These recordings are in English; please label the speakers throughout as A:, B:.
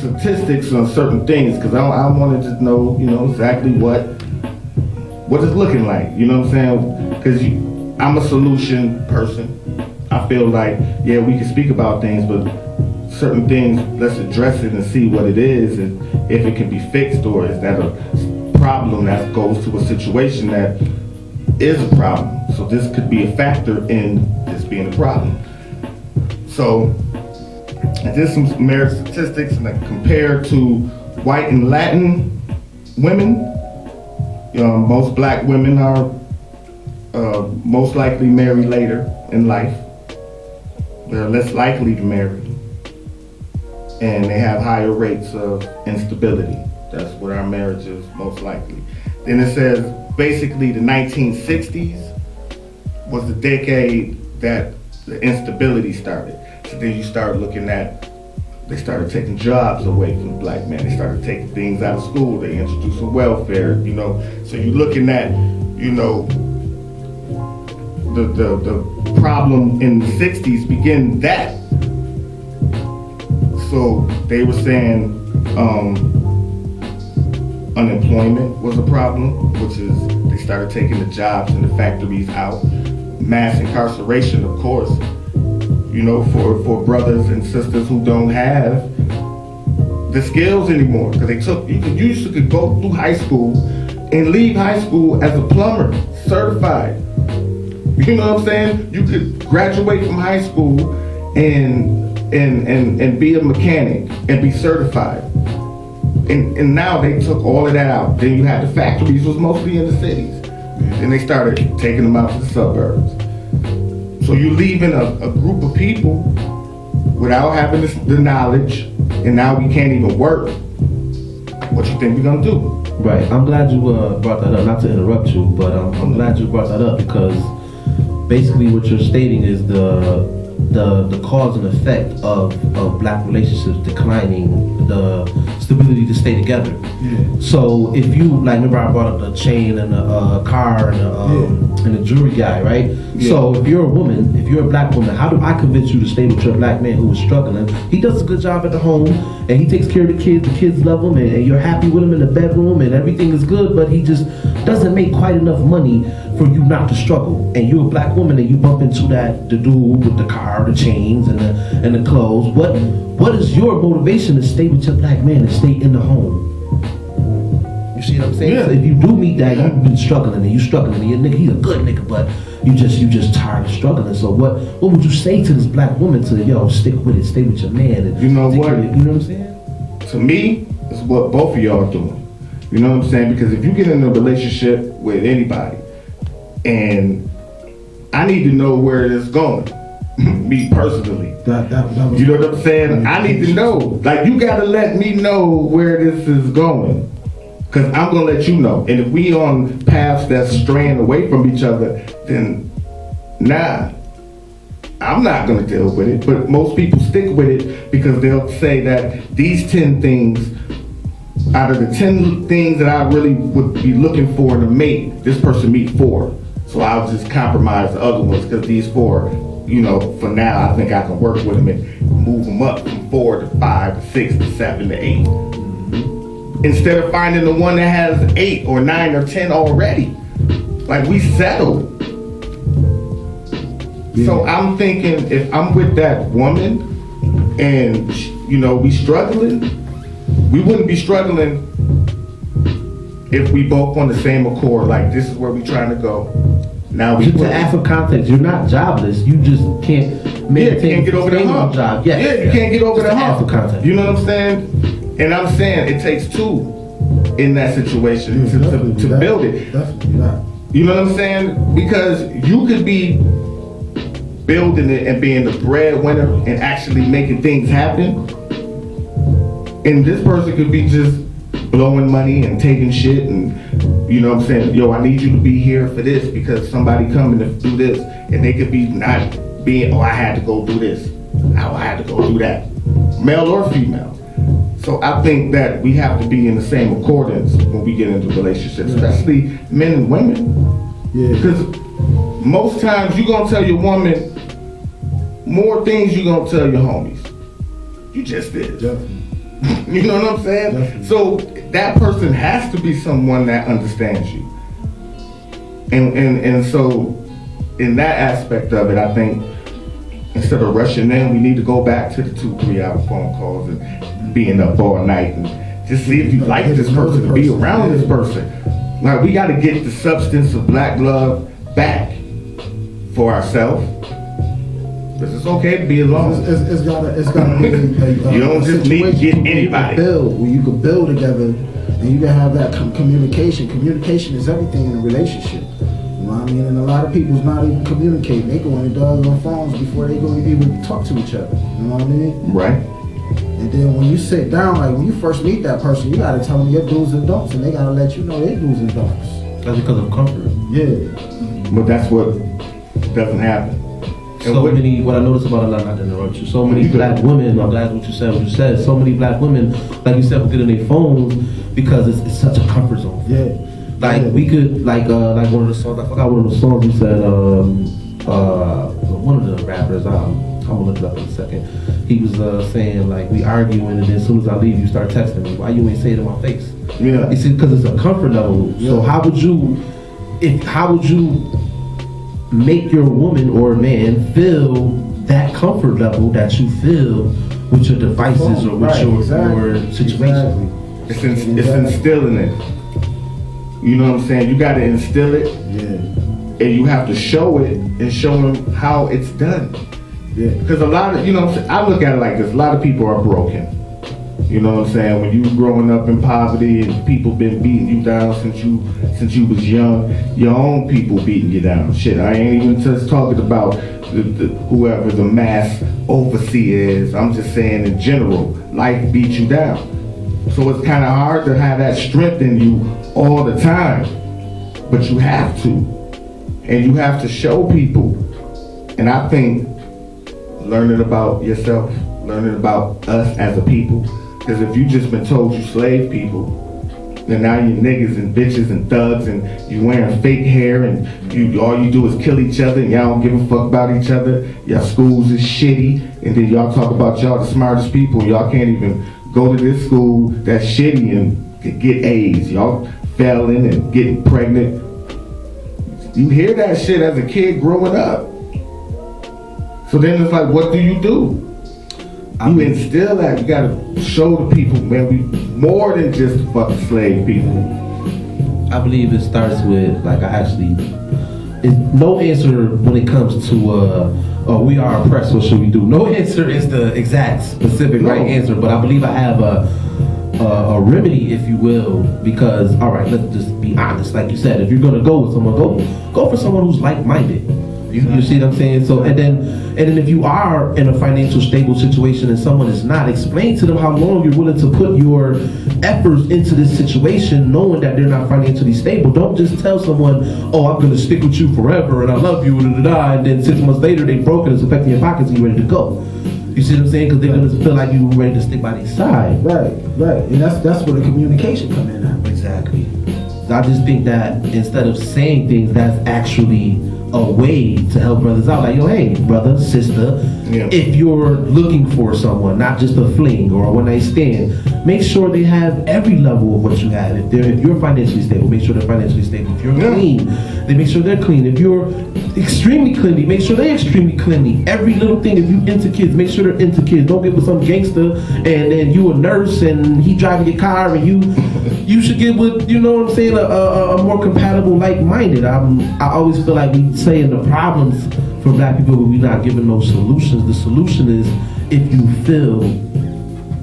A: statistics on certain things because I wanted to know, exactly what it's looking like. You know what I'm saying? Because I'm a solution person. I feel like, yeah, we can speak about things, but certain things, let's address it and see what it is and if it can be fixed, or is that a problem that goes to a situation that is a problem. So this could be a factor in this being a problem. So I did some marriage statistics and I compared to white and Latin women. Most black women are most likely marry later in life. They're less likely to marry. And they have higher rates of instability. That's what our marriage is most likely. Then it says basically the 1960s was the decade that the instability started. So then you start looking at, they started taking jobs away from the black man. They started taking things out of school. They introduced welfare, So you're looking at, the problem in the 60s began that. So they were saying unemployment was a problem, which is they started taking the jobs in the factories out. Mass incarceration, of course, for brothers and sisters who don't have the skills anymore. Because you used to go through high school and leave high school as a plumber, certified. You know what I'm saying? You could graduate from high school and be a mechanic and be certified. And now they took all of that out. Then you had the factories was mostly in the cities. Then they started taking them out to the suburbs. So you're leaving a group of people without having the knowledge, and now we can't even work. What you think we're gonna do?
B: Right. I'm glad you brought that up. Not to interrupt you, but I'm glad you brought that up because basically what you're stating is the cause and effect of black relationships declining, the stability to stay together.
C: Yeah.
B: So if you, remember I brought up the chain and the car and the jewelry guy, right? Yeah. So if you're a woman, if you're a black woman, how do I convince you to stay with your black man who is struggling? He does a good job at the home and he takes care of the kids love him and you're happy with him in the bedroom and everything is good, but he just doesn't make quite enough money for you not to struggle. And you're a black woman and you bump into the dude with the car, the chains and the clothes. What is your motivation to stay with your black man and stay in the home? You see what I'm saying?
A: Yeah.
B: So if you do meet that, you've been struggling and he's a nigga, he's a good nigga, but you just tired of struggling. So what would you say to this black woman to stick with it, stay with your man? And
A: you know what?
B: You know what I'm saying?
A: To me, it's what both of y'all are doing. You know what I'm saying? Because if you get in a relationship with anybody, and I need to know where it is going, me personally.
C: That was,
A: you know what I'm saying? I need to know. Like, you gotta let me know where this is going. Cause I'm gonna let you know. And if we on paths that's straying away from each other, then nah, I'm not gonna deal with it. But most people stick with it because they'll say that these 10 things, out of the 10 things that I really would be looking for in a mate, this person meet 4. So I'll just compromise the other ones because these 4, for now, I think I can work with them and move them up from 4 to 5 to 6 to 7 to 8. Instead of finding the one that has 8 or 9 or 10 already. Like, we settled. Yeah. So I'm thinking if I'm with that woman and, we struggling, we wouldn't be struggling if we both on the same accord, like this is where we trying to go. Now we
B: to add for context, you're not jobless. You just can't
A: can't get over the hump.
B: Job. Yes.
A: Yeah, you can't get over the hump.
B: For context.
A: You know what I'm saying? And I'm saying it takes 2 in that situation to build it.
C: Definitely not.
A: You know what I'm saying? Because you could be building it and being the breadwinner and actually making things happen. And this person could be just blowing money and taking shit and, you know what I'm saying, yo, I need you to be here for this because somebody coming to do this. And they could be not being, I had to go do this. I had to go do that. Male or female. So I think that we have to be in the same accordance when we get into relationships, especially men and women.
C: Yeah.
A: Because most times you're going to tell your woman more things you're going to tell your homies. You just did.
C: Definitely.
A: You know what I'm saying?
C: Definitely.
A: So that person has to be someone that understands you. And so in that aspect of it, I think instead of rushing in, we need to go back to the 2-3 hour phone calls and being up all night and just see if you like this person, to be around this person. Like, we got to get the substance of black love back for ourselves. Because it's okay to be alone.
C: It's gotta be a
A: You don't just need to get
C: situation
A: anybody.
C: where you can build together, and you can have that communication. Communication is everything in a relationship. You know what I mean? And a lot of people's not even communicating. They go and does on phones before they go even talk to each other. You know what I mean?
A: Right.
C: And then when you sit down, like when you first meet that person, you gotta tell them your do's and don'ts, and they gotta let you know their do's and don'ts.
B: That's because of comfort.
C: Yeah.
A: But that's what doesn't happen. And
B: What I notice about a lot, not to interrupt you, so many black women, I'm glad what you said, so many black women, like you said, will get on their phones because it's such a comfort zone.
C: Yeah.
B: Like, we could, like one of the songs, I forgot one of the songs he said, one of the rappers, I'm gonna look it up in a second. He was saying, like, we arguing, and then as soon as I leave, you start texting me. Why you ain't say it in my face?
A: Yeah.
B: He said, because it's a comfort level.
C: Yeah.
B: So how would you make your woman or man feel that comfort level that you feel with your devices or with your situation?
C: Exactly.
A: It's instilling it. You know what I'm saying? You got to instill it,
C: Yeah.
A: and you have to show it and show them how it's done.
C: Yeah.
A: Because a lot of, you know what I'm saying, I look at it like this, a lot of people are broken. You know what I'm saying? When you growing up in poverty and people been beating you down since you was young, your own people beating you down. Shit, I ain't even just talking about whoever the mass overseer is. I'm just saying in general, life beats you down. So it's kind of hard to have that strength in you all the time. But you have to. And you have to show people. And I think learning about yourself, learning about us as a people. Because if you just been told you slave people, then now you niggas and bitches and thugs and you wearing fake hair and all you do is kill each other and y'all don't give a fuck about each other. Y'all schools is shitty, and then y'all talk about y'all the smartest people. Y'all can't even go to this school that's shitty and get A's. Y'all failing and getting pregnant. You hear that shit as a kid growing up. So then it's like, what do? You instill that. You gotta show the people, man, we more than just fucking slave people.
B: I believe it starts with, like, it's no answer when it comes to we are oppressed, what should we do? No answer is the exact specific right answer, but I believe I have a remedy, if you will, because, all right, let's just be honest. Like you said, if you're gonna go with someone, go for someone who's like-minded. You see what I'm saying? So, and then if you are in a financial stable situation and someone is not, explain to them how long you're willing to put your efforts into this situation, knowing that they're not financially stable. Don't just tell someone, oh, I'm gonna stick with you forever and I love you, and then 6 months later they broke and it's affecting your pockets and you're ready to go. You see what I'm saying? Because they're gonna feel like you're ready to stick by their side.
C: Right. And that's where the communication come in at.
B: Exactly. I just think that instead of saying things, that's actually a way to help brothers out. Like, yo, hey, brother, sister, if you're looking for someone, not just a fling or a one-night stand, make sure they have every level of what you have. If you're financially stable, make sure they're financially stable. If you're clean, then make sure they're clean. If you're extremely cleanly, make sure they're extremely cleanly. Every little thing, if you into kids, make sure they're into kids. Don't get with some gangster and then you a nurse and he driving your car and you should get with, you know what I'm saying, a more compatible, like-minded. I always feel like we saying the problems for black people, but we're not giving those solutions. The solution is, if you feel,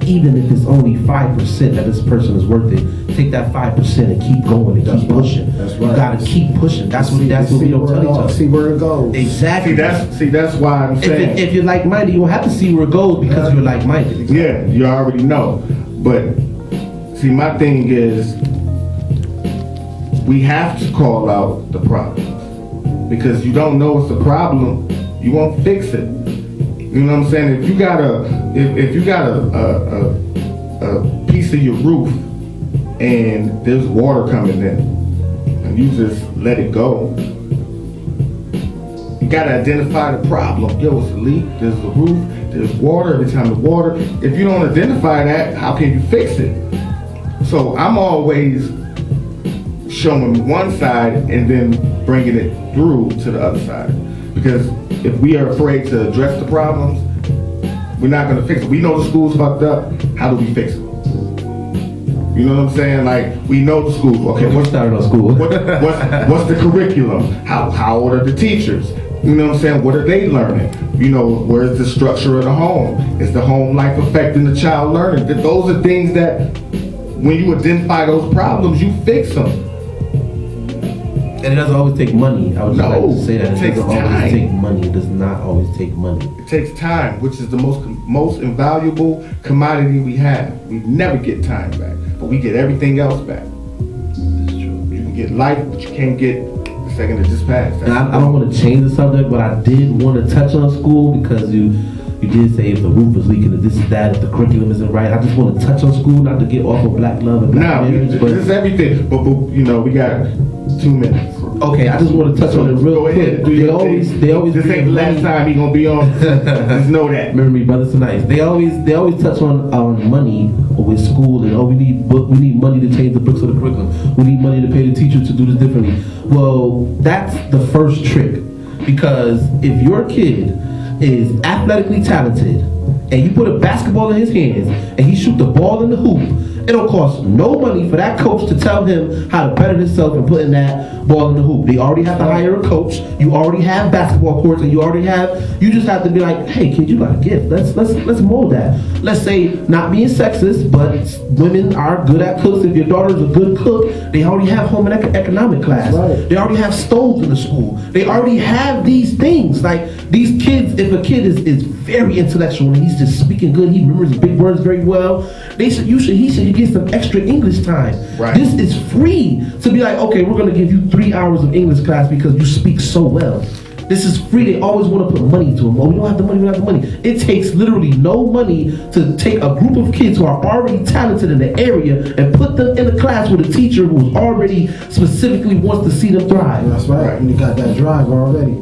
B: even if it's only 5% that this person is worth it, take that 5% and keep going and keep pushing.
C: That's right.
B: You gotta keep pushing. That's what we don't tell each other.
C: See where it goes.
B: Exactly.
A: That's why I'm saying.
B: If you're like-minded, you don't have to see where it goes because you're like-minded.
A: Yeah, you already know. But see, my thing is, we have to call out the problem. Because you don't know it's a problem, you won't fix it. You know what I'm saying? If you got a piece of your roof and there's water coming in, and you just let it go, You gotta identify the problem. Yo, it's a leak, there's a roof, there's water every time the water. If you don't identify that, how can you fix it? So I'm always showing one side and then bringing it through to the other side. Because if we are afraid to address the problems, we're not gonna fix it. We know the school's fucked up, how do we fix it? You know what I'm saying? Like, we know the school. Okay,
B: What's started on school?
A: what's the curriculum? How old are the teachers? You know what I'm saying? What are they learning? You know, where's the structure of the home? Is the home life affecting the child learning? Those are things that, when you identify those problems, you fix them.
B: And it doesn't always take money. I would just like to say that.
A: It takes
B: doesn't
A: time.
B: always take money. It does not always take money.
A: It takes time, which is the most invaluable commodity we have. We never get time back, but we get everything else back.
B: That's true.
A: You can get life, but you can't get the second that just passed.
B: And I don't want to change the subject, but I did want to touch on school because you did say if the roof is leaking, if this is that, if the curriculum isn't right. I just want to touch on school, not to get off of black love and black marriage.
A: This is everything. But you know, we got 2 minutes.
B: Okay, I just want to touch on it real quick. They always
A: This ain't the last time he gonna be on. Just know that.
B: Remember me, brothers tonight. They always touch on money with school and we need money to change the books of the curriculum. We need money to pay the teachers to do this differently. Well, that's the first trick, because if your kid is athletically talented and you put a basketball in his hands and he shoot the ball in the hoop, it don't cost no money for that coach to tell him how to better himself and putting that ball in the hoop. They already have to hire a coach. You already have basketball courts, and you just have to be like, hey kid, you got a gift. Let's mold that. Let's say, not being sexist, but women are good at cooks. If your daughter's a good cook, they already have home and economic class.
C: Right.
B: They already have stoves in the school. They already have these things. Like, these kids, if a kid is very intellectual and he's just speaking good, he remembers big words very well, he should get some extra English time.
A: Right.
B: This is free to be like, okay, we're gonna give you 3 hours of English class because you speak so well. This is free. They always want to put money to them. Oh, we don't have the money, we don't have the money. It takes literally no money to take a group of kids who are already talented in the area and put them in a class with a teacher who already specifically wants to see them thrive.
C: That's right. And you got that drive already.